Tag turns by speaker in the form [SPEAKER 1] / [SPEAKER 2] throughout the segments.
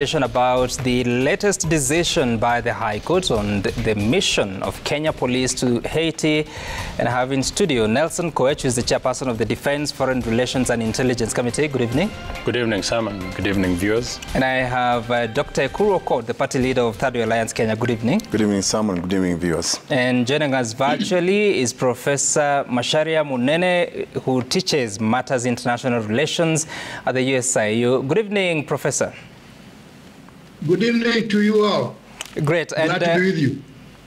[SPEAKER 1] About the latest decision by the High Court on the mission of Kenya Police to Haiti, and I have in studio Nelson Koech, who is the chairperson of the Defense, Foreign Relations and Intelligence Committee. Good evening.
[SPEAKER 2] Good evening, Sam, and good evening, viewers.
[SPEAKER 1] And I have Dr. Ekuru Okot, the party leader of Third Way Alliance Kenya. Good evening.
[SPEAKER 3] Good evening, Sam, and good evening, viewers.
[SPEAKER 1] And joining us virtually is Professor Macharia Munene, who teaches Matters International Relations at the USIU. Good evening, Professor.
[SPEAKER 4] Good evening to you all.
[SPEAKER 1] Great.
[SPEAKER 4] Glad to be with you.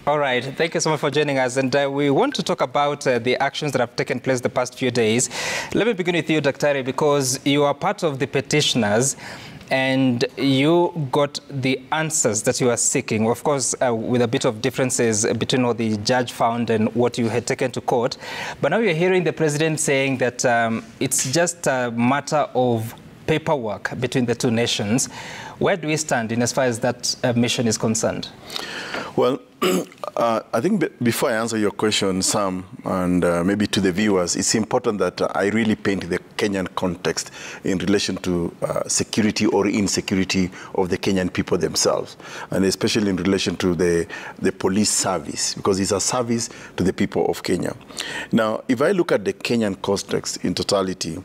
[SPEAKER 1] All right. Thank you so much for joining us. And we want to talk about the actions that have taken place the past few days. Let me begin with you, Dr. because you are part of the petitioners and you got the answers that you are seeking, of course, with a bit of differences between what the judge found and what you had taken to court. But now you're hearing the president saying that it's just a matter of paperwork between the two nations. Where do we stand in as far as that mission is concerned?
[SPEAKER 3] Well, I think before I answer your question, Sam, and maybe to the viewers, it's important that I really paint the Kenyan context in relation to security or insecurity of the Kenyan people themselves, and especially in relation to the police service, because it's a service to the people of Kenya. Now, if I look at the Kenyan context in totality,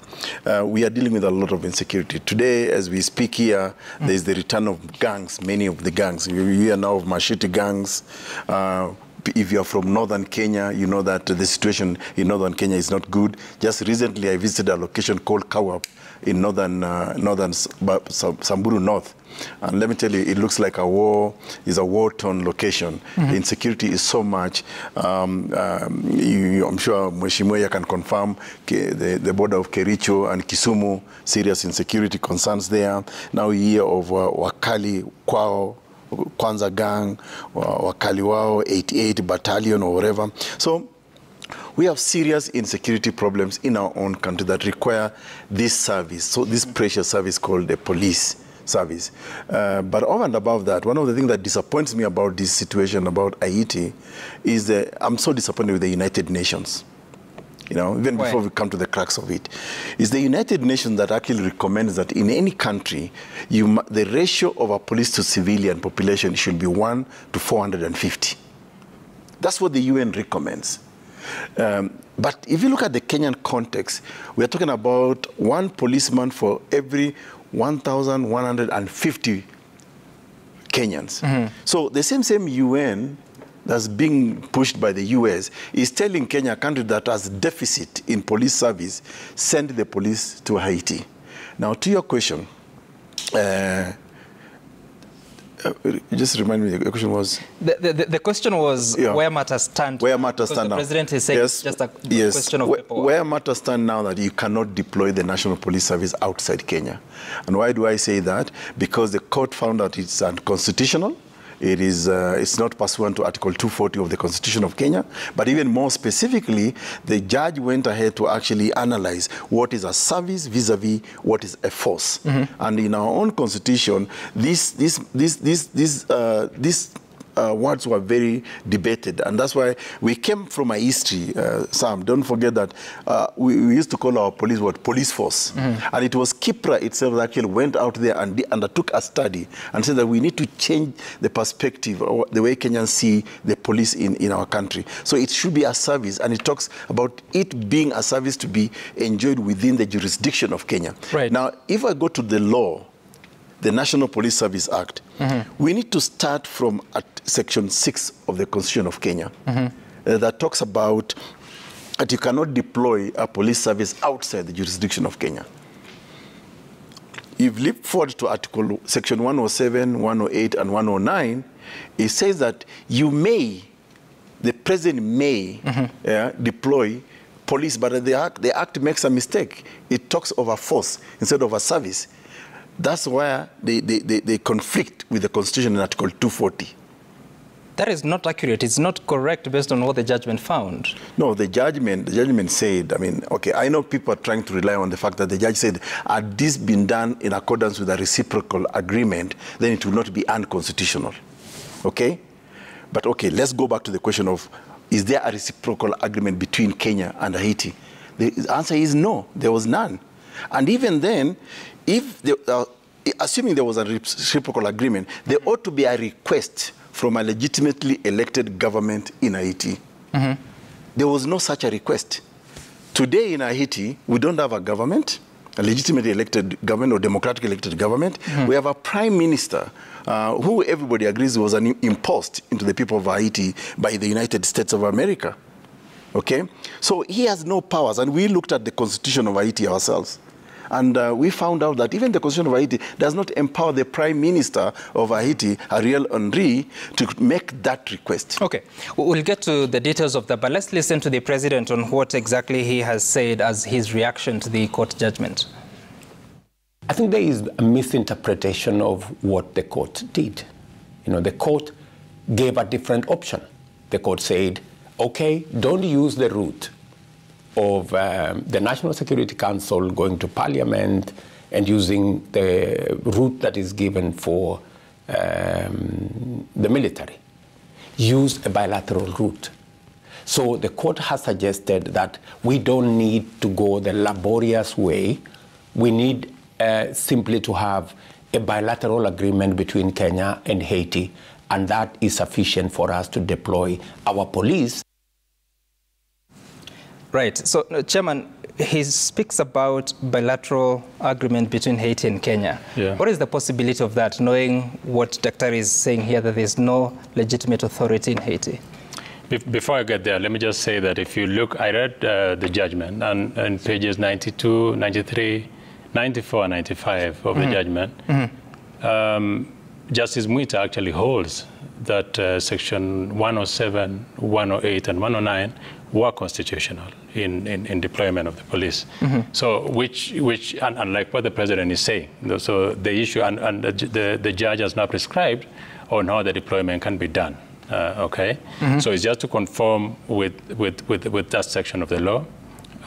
[SPEAKER 3] we are dealing with a lot of insecurity. Today, as we speak here, there's the return of gangs, many of the gangs. You hear now of machete gangs. If you are from northern Kenya, you know that the situation in northern Kenya is not good. Just recently, I visited a location called Kawap in northern Samburu North. And let me tell you, it looks like a war, is a war-torn location. The insecurity is so much. I'm sure Mheshimiwa can confirm the border of Kericho and Kisumu, serious insecurity concerns there. Now we hear of Wakali Kwao, Kwanza Gang, Wakali Wao, 88 Battalion or whatever. So we have serious insecurity problems in our own country that require this service, so this precious service called the police service. But over and above that, one of the things that disappoints me about this situation about Haiti is that I'm so disappointed with the United Nations. You know, even before we come to the crux of it, is the United Nations that actually recommends that in any country, the ratio of a police to civilian population should be 1 to 450. That's what the UN recommends. But if you look at the Kenyan context, we're talking about one policeman for every 1,150 Kenyans. So the same UN that's being pushed by the US is telling Kenya, a country that has deficit in police service, send the police to Haiti. Now, to your question, just remind me, the question was?
[SPEAKER 1] The question was where matters stand.
[SPEAKER 3] Where matters stand now.
[SPEAKER 1] The president is saying it's just a question of paperwork.
[SPEAKER 3] Where matters stand now that you cannot deploy the National Police Service outside Kenya. And why do I say that? Because the court found that it's unconstitutional. It is, it's not pursuant to Article 240 of the Constitution of Kenya. But even more specifically, the judge went ahead to actually analyze what is a service vis-a-vis what is a force. And in our own Constitution, these words were very debated, and that's why we came from a history, Sam. Don't forget that we used to call our police what? Police force. And it was Kipra itself that actually went out there and undertook a study and said that we need to change the perspective, or the way Kenyans see the police in our country. So it should be a service, and it talks about it being a service to be enjoyed within the jurisdiction of Kenya. Right. Now, if I go to the law, the National Police Service Act, we need to start from Section 6 of the Constitution of Kenya that talks about that you cannot deploy a police service outside the jurisdiction of Kenya. If you leap forward to Section 107, 108, and 109, it says that you may, the president may deploy police, but the act makes a mistake. It talks of a force instead of a service. That's where they conflict with the Constitution in Article 240.
[SPEAKER 1] That is not accurate. It's not correct based on what the judgment found. No,
[SPEAKER 3] the judgment said, I mean, okay, I know people are trying to rely on the fact that the judge said, had this been done in accordance with a reciprocal agreement, then it will not be unconstitutional. Okay? But okay, let's go back to the question of, is there a reciprocal agreement between Kenya and Haiti? The answer is no, there was none. And even then, if assuming there was a reciprocal agreement, there ought to be a request from a legitimately elected government in Haiti. There was no such a request. Today in Haiti, we don't have a government, a legitimately elected government or democratically elected government. We have a prime minister who everybody agrees was imposed into the people of Haiti by the United States of America. Okay? So he has no powers, and we looked at the constitution of Haiti ourselves. And we found out that even the Constitution of Haiti does not empower the Prime Minister of Haiti, Ariel Henry, to make that request.
[SPEAKER 1] Okay, we'll get to the details of that, but let's listen to the President on what exactly he has said as his reaction to the court judgment.
[SPEAKER 5] I think there is a misinterpretation of what the court did. You know, the court gave a different option. The court said, okay, don't use the route of the National Security Council going to Parliament and using the route that is given for the military. Use a bilateral route. So the court has suggested that we don't need to go the laborious way. We need simply to have a bilateral agreement between Kenya and Haiti, and that is sufficient for us to deploy our police.
[SPEAKER 1] Right. So, Chairman, he speaks about bilateral agreement between Haiti and Kenya.
[SPEAKER 2] Yeah.
[SPEAKER 1] What is the possibility of that, knowing what Dr. is saying here, that there's no legitimate authority in Haiti?
[SPEAKER 2] Before I get there, let me just say that if you look, I read the judgment, and pages 92, 93, 94, and 95 of the judgment. Justice Muita actually holds that section 107, 108, and 109 were constitutional in deployment of the police. So, which unlike what the president is saying, so the issue and the judge has now prescribed on how the deployment can be done. Okay, so it's just to conform with that section of the law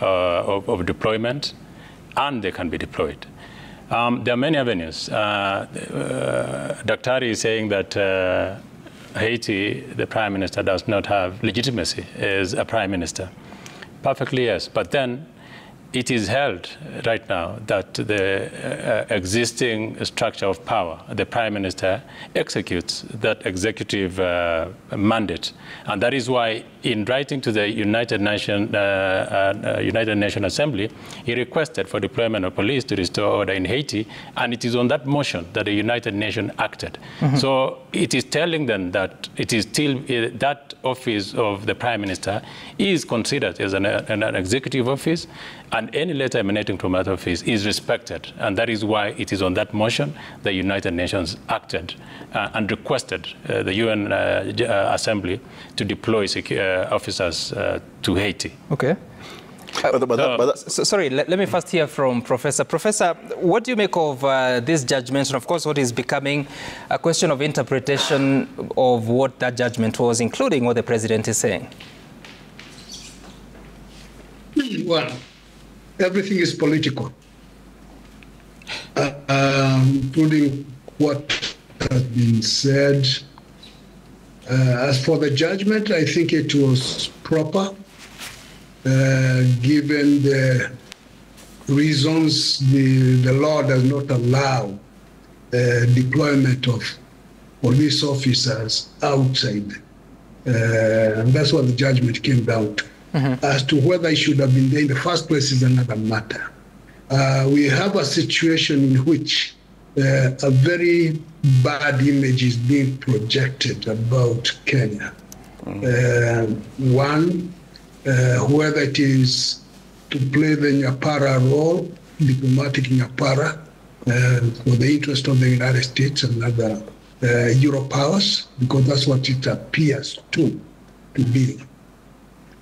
[SPEAKER 2] of deployment, and they can be deployed. There are many avenues. Dr. is saying that Haiti, the prime minister, does not have legitimacy as a prime minister. Perfectly, yes. But then it is held right now that the existing structure of power, the prime minister, executes that executive mandate. And that is why, in writing to the United Nations Assembly, he requested for deployment of police to restore order in Haiti, and it is on that motion that the United Nations acted. So it is telling them that it is still that office of the prime minister is considered as an executive office, and any letter emanating from that office is respected. And that is why it is on that motion the United Nations acted and requested the UN Assembly to deploy officers to Haiti.
[SPEAKER 1] Okay. Sorry, let me first hear from Professor. Professor, what do you make of this judgment, and of course what is becoming a question of interpretation of what that judgment was, including what the president is saying?
[SPEAKER 4] Well, everything is political, including what has been said. As for the judgment, I think it was proper, given the reasons the law does not allow deployment of police officers outside. And that's what the judgment came down to. As to whether it should have been there in the first place is another matter. We have a situation in which a very bad image is being projected about Kenya. One, whether it is to play the Nyapara role, diplomatic Nyapara, for the interest of the United States and other Euro powers, because that's what it appears to be.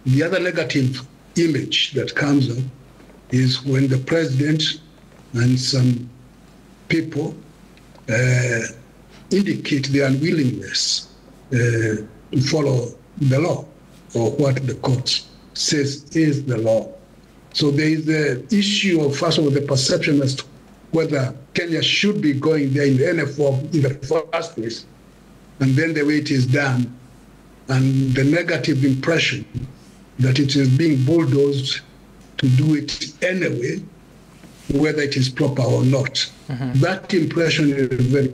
[SPEAKER 4] The other negative image that comes up is when the president and some people indicate their unwillingness to follow the law or what the court says is the law. So there is the issue of, first of all, the perception as to whether Kenya should be going there in any form in the first place, and then the way it is done, and the negative impression that it is being bulldozed to do it anyway, whether it is proper or not. That impression is very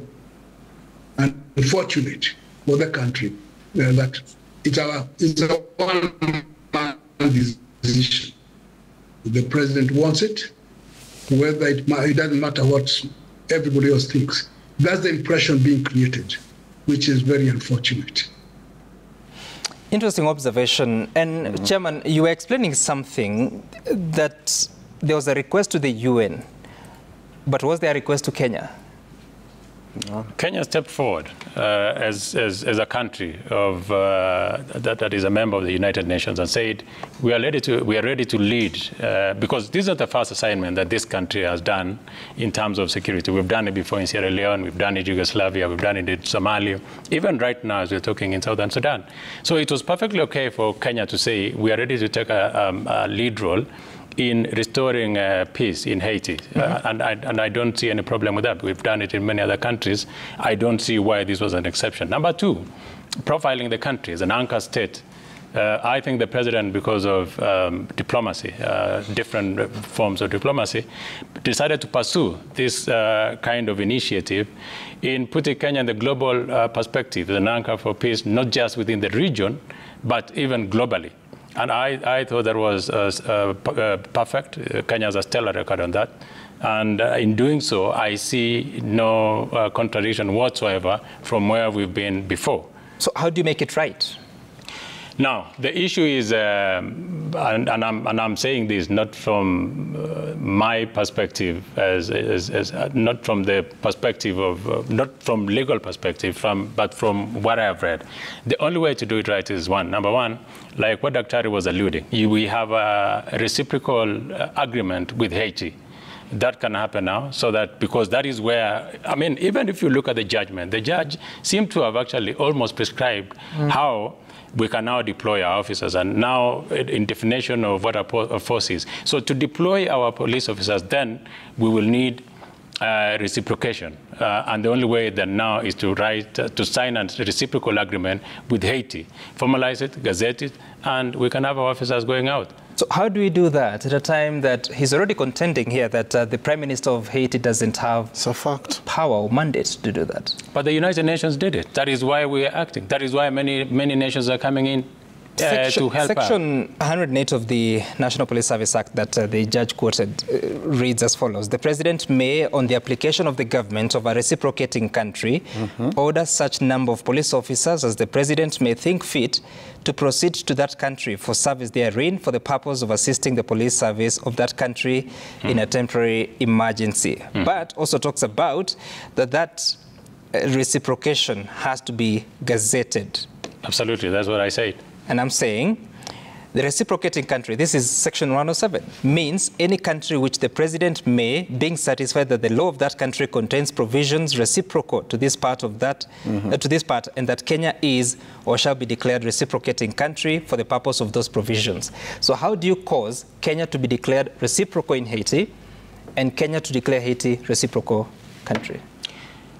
[SPEAKER 4] unfortunate for the country, that it's a one-man decision. The president wants it, whether it doesn't matter what everybody else thinks. That's the impression being created, which is very unfortunate.
[SPEAKER 1] Interesting observation. And Chairman, you were explaining something, that there was a request to the UN, but was there a request to Kenya?
[SPEAKER 2] No. Kenya stepped forward as a country of that is a member of the United Nations and said we are ready to lead because this is not the first assignment that this country has done in terms of security. We've done it before in Sierra Leone, we've done it in Yugoslavia, we've done it in Somalia, even right now as we're talking in Southern Sudan. So it was perfectly okay for Kenya to say we are ready to take a lead role in restoring peace in Haiti. And I don't see any problem with that. We've done it in many other countries. I don't see why this was an exception. Number two, profiling the country as an anchor state. I think the president, because of diplomacy, different forms of diplomacy, decided to pursue this kind of initiative in putting Kenya in the global perspective, as an anchor for peace, not just within the region, but even globally. And I thought that was perfect. Kenya has a stellar record on that. And in doing so, I see no contradiction whatsoever from where we've been before.
[SPEAKER 1] So how do you make it right?
[SPEAKER 2] Now, the issue is, and I'm saying this not from my perspective, not from the perspective of, not from legal perspective, but from what I've read. The only way to do it right is number one, like what Dr. was alluding, we have a reciprocal agreement with Haiti. That can happen now, so that, because that is where, I mean, even if you look at the judgment, the judge seemed to have actually almost prescribed how we can now deploy our officers, and now in definition of what a force is. So to deploy our police officers, then we will need reciprocation. And the only way then now is to sign a reciprocal agreement with Haiti, formalize it, gazette it, and we can have our officers going out.
[SPEAKER 1] So how do we do that at a time that he's already contending here that the Prime Minister of Haiti doesn't have power or mandate to do that?
[SPEAKER 2] But the United Nations did it. That is why we are acting. That is why many nations are coming in to help
[SPEAKER 1] Section 108 of the National Police Service Act that the judge quoted reads as follows. The President may, on the application of the government of a reciprocating country, order such number of police officers as the President may think fit to proceed to that country for service therein for the purpose of assisting the police service of that country in a temporary emergency. But also talks about that reciprocation has to be gazetted.
[SPEAKER 2] Absolutely, that's what I said.
[SPEAKER 1] And I'm saying the reciprocating country, this is Section 107, means any country which the President may, being satisfied that the law of that country contains provisions reciprocal to this part of that, to this part, and that Kenya is or shall be declared reciprocating country for the purpose of those provisions. So how do you cause Kenya to be declared reciprocal in Haiti and Kenya to declare Haiti reciprocal country?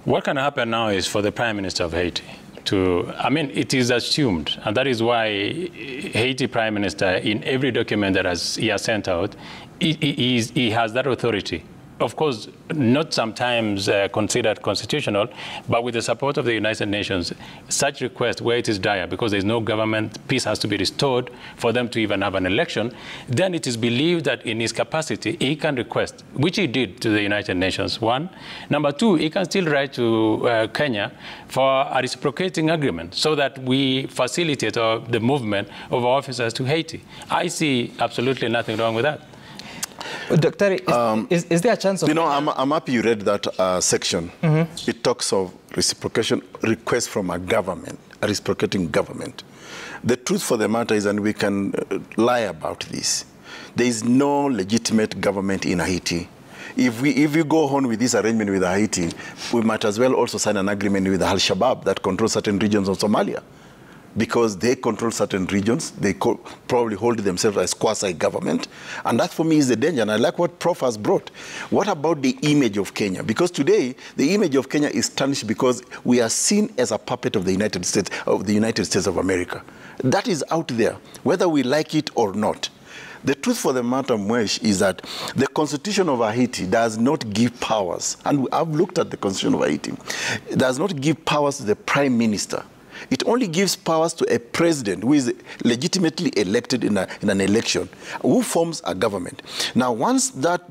[SPEAKER 1] What
[SPEAKER 2] can happen now is for the Prime Minister of Haiti I mean, it is assumed, and that is why Haiti Prime Minister, in every document that he has sent out, he has that authority. Of course, not sometimes considered constitutional, but with the support of the United Nations, such request where it is dire, because there is no government, peace has to be restored for them to even have an election, then it is believed that in his capacity, he can request, which he did to the United Nations, one. Number two, he can still write to Kenya for a reciprocating agreement so that we facilitate the movement of our officers to Haiti. I see absolutely nothing wrong with that.
[SPEAKER 1] Dr. Is there a chance of...
[SPEAKER 3] You know, I'm happy you read that section. It talks of reciprocation request from a government, a reciprocating government. The truth for the matter is, and we can lie about this, there is no legitimate government in Haiti. If we go on with this arrangement with Haiti, we might as well also sign an agreement with Al-Shabaab that controls certain regions of Somalia. Because they control certain regions, they probably hold themselves as quasi-government. And that, for me, is the danger. And I like what Prof has brought. What about the image of Kenya? Because today, the image of Kenya is tarnished because we are seen as a puppet of the United States of America. That is out there, whether we like it or not. The truth for the matter, Mwesh, is that the constitution of Haiti does not give powers, and I've looked at the constitution of Haiti, it does not give powers to the prime minister. It only gives powers to a president who is legitimately elected in an election, who forms a government. Now, once that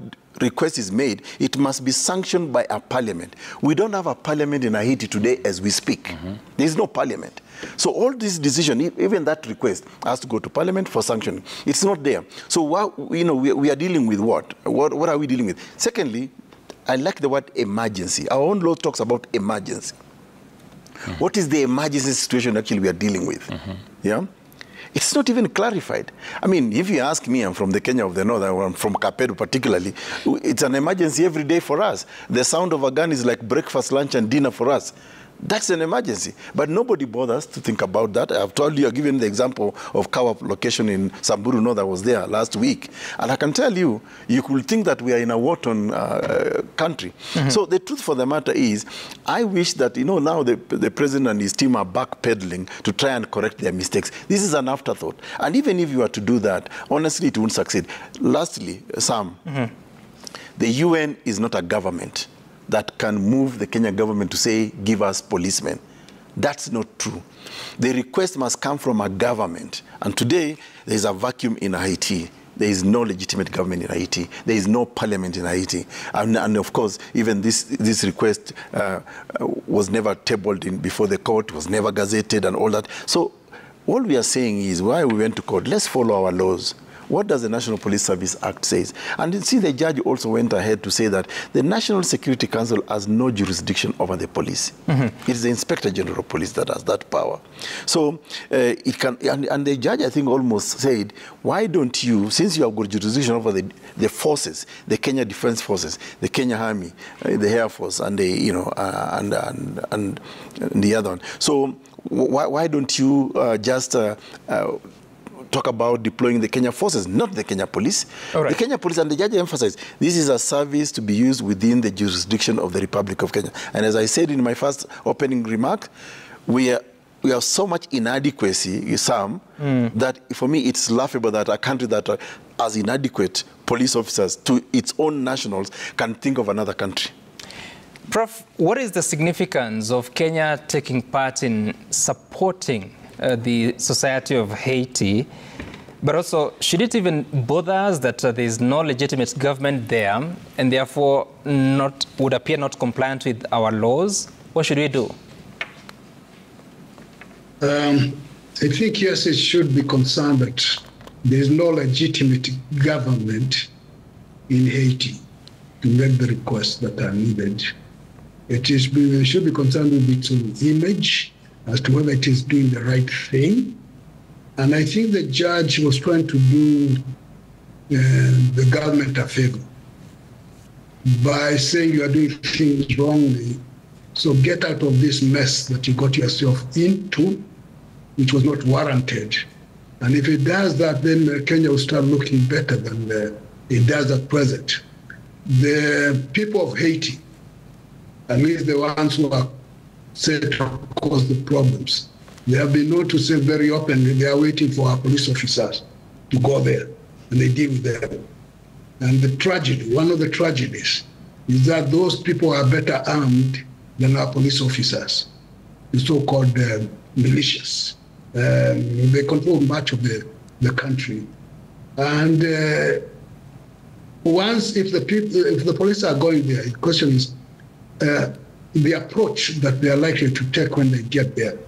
[SPEAKER 3] request is made, it must be sanctioned by a parliament. We don't have a parliament in Haiti today as we speak. There is no parliament. So all this decision, even that request, has to go to parliament for sanctioning. It's not there. So we are dealing with what? What are we dealing with? Secondly, I like the word emergency. Our own law talks about emergency. What is the emergency situation actually we are dealing with? Yeah? It's not even clarified. I mean, if you ask me, I'm from the Kenya of the North, I'm from Kapedo particularly, it's an emergency every day for us. The sound of a gun is like breakfast, lunch, and dinner for us. That's an emergency. But nobody bothers to think about that. I've told you, I've given the example of Kawa location in Samburu North that was there last week. And I can tell you, you could think that we are in a war-torn country. So the truth for the matter is, I wish that, now the president and his team are backpedaling to try and correct their mistakes. This is an afterthought. And even if you were to do that, honestly, it won't succeed. Lastly, Sam, the UN is not a government that can move the Kenyan government to say, give us policemen. That's not true. The request must come from a government. And today, there is a vacuum in Haiti. There is no legitimate government in Haiti. There is no parliament in Haiti. And of course, even this request was never tabled before the court, was never gazetted and all that. So all we are saying is, why we went to court, let's follow our laws. What does the National Police Service Act say? And you see, the judge also went ahead to say that the National Security Council has no jurisdiction over the police. It is the Inspector General of Police that has that power. So it can, and the judge, I think, almost said, why don't you, since you have got jurisdiction over the forces, the Kenya Defense Forces, the Kenya Army, the Air Force, and the, and the other one. So why don't you just talk about deploying the Kenya forces, not the Kenya police. Right. The Kenya police, and the judge emphasized, this is a service to be used within the jurisdiction of the Republic of Kenya. And as I said in my first opening remark, we have so much inadequacy, Sam, that for me it's laughable that a country that has inadequate police officers to its own nationals can think of another country.
[SPEAKER 1] Prof, what is the significance of Kenya taking part in supporting the society of Haiti, but also should it even bother us that there is no legitimate government there and therefore would appear not compliant with our laws? What should we do?
[SPEAKER 4] I think, yes, it should be concerned that there is no legitimate government in Haiti to make the requests that are needed. It should be concerned with its own image as to whether it is doing the right thing. And I think the judge was trying to do the government a favor by saying you are doing things wrongly, so get out of this mess that you got yourself into, which was not warranted. And if it does that, then Kenya will start looking better than it does at present. The people of Haiti, at least the ones who are said to cause the problems, they have been known to say very openly they are waiting for our police officers to go there, and they deal with them. And the tragedy, one of the tragedies, is that those people are better armed than our police officers, the so-called militias. They control much of the country. And if the police are going there, the question is the approach that they are likely to take when they get there.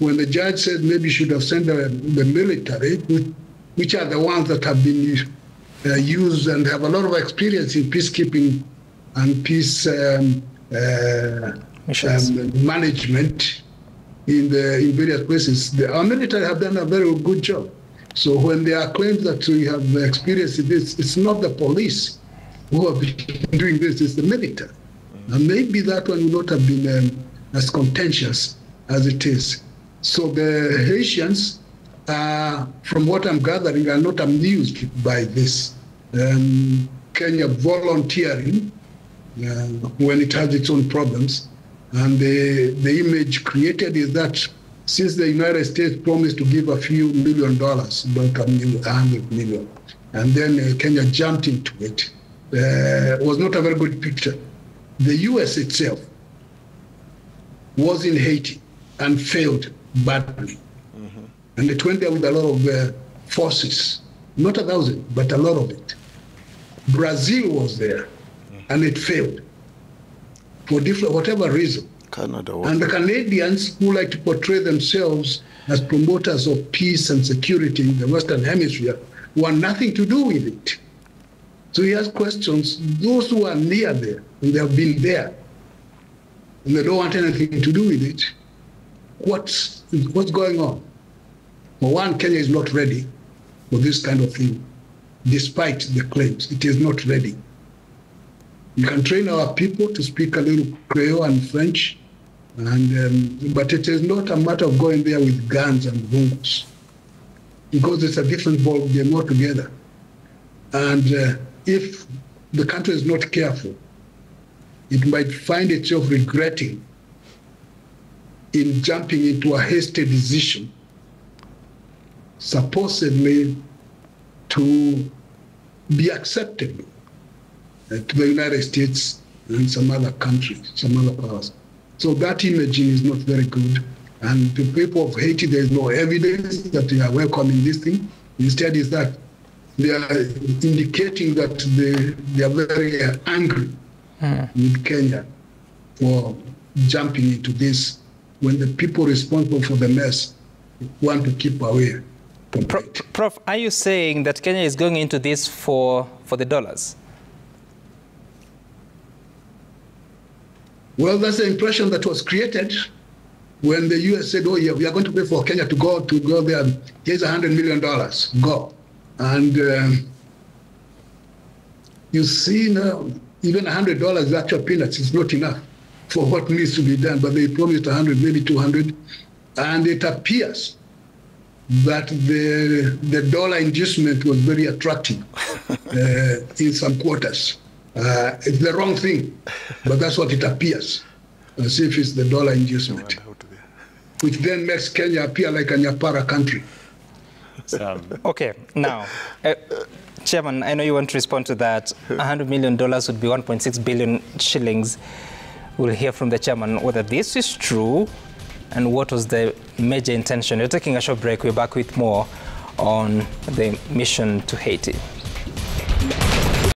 [SPEAKER 4] When the judge said maybe you should have sent the military, which are the ones that have been used and have a lot of experience in peacekeeping and peace management in various places, our military have done a very good job. So when there are claims that we have experience in this, it's not the police who have been doing this, it's the military. And maybe that one would not have been as contentious as it is. So the Haitians, from what I'm gathering, are not amused by this. Kenya volunteering when it has its own problems. And the image created is that since the United States promised to give a few $1 million, don't come $100 million, and then Kenya jumped into it, was not a very good picture. The U.S. itself was in Haiti and failed badly. Mm-hmm. And it went there with a lot of forces, not 1,000, but a lot of it. Brazil was there, and it failed for whatever reason.
[SPEAKER 3] Canada
[SPEAKER 4] and the Canadians, who like to portray themselves as promoters of peace and security in the Western Hemisphere, want nothing to do with it. So he has questions. Those who are near there, and they have been there, and they don't want anything to do with it, what's going on? For one, Kenya is not ready for this kind of thing, despite the claims. It is not ready. We can train our people to speak a little Creole and French, but it is not a matter of going there with guns and bongos, because it's a different ball game altogether. And if the country is not careful, it might find itself regretting in jumping into a hasty decision, supposedly to be acceptable to the United States and some other countries, some other powers. So that imaging is not very good. And the people of Haiti, there is no evidence that they are welcoming this thing. Instead, is that they are indicating that they are very angry with Kenya for jumping into this when the people responsible for the mess want to keep away.
[SPEAKER 1] Prof, are you saying that Kenya is going into this for the dollars?
[SPEAKER 4] Well, that's the impression that was created when the U.S. said, oh, yeah, we are going to pay for Kenya to go there. Here's $100 million, go. And you see now, even $100 is actual peanuts. It's not enough for what needs to be done, but they promised 100, maybe 200. And it appears that the dollar inducement was very attractive in some quarters. It's the wrong thing, but that's what it appears, as if it's the dollar inducement, which then makes Kenya appear like a Nyapara country.
[SPEAKER 1] Okay, now, Chairman, I know you want to respond to that. $100 million would be 1.6 billion shillings. We'll hear from the Chairman whether this is true and what was the major intention. We're taking a short break. We're back with more on the mission to Haiti.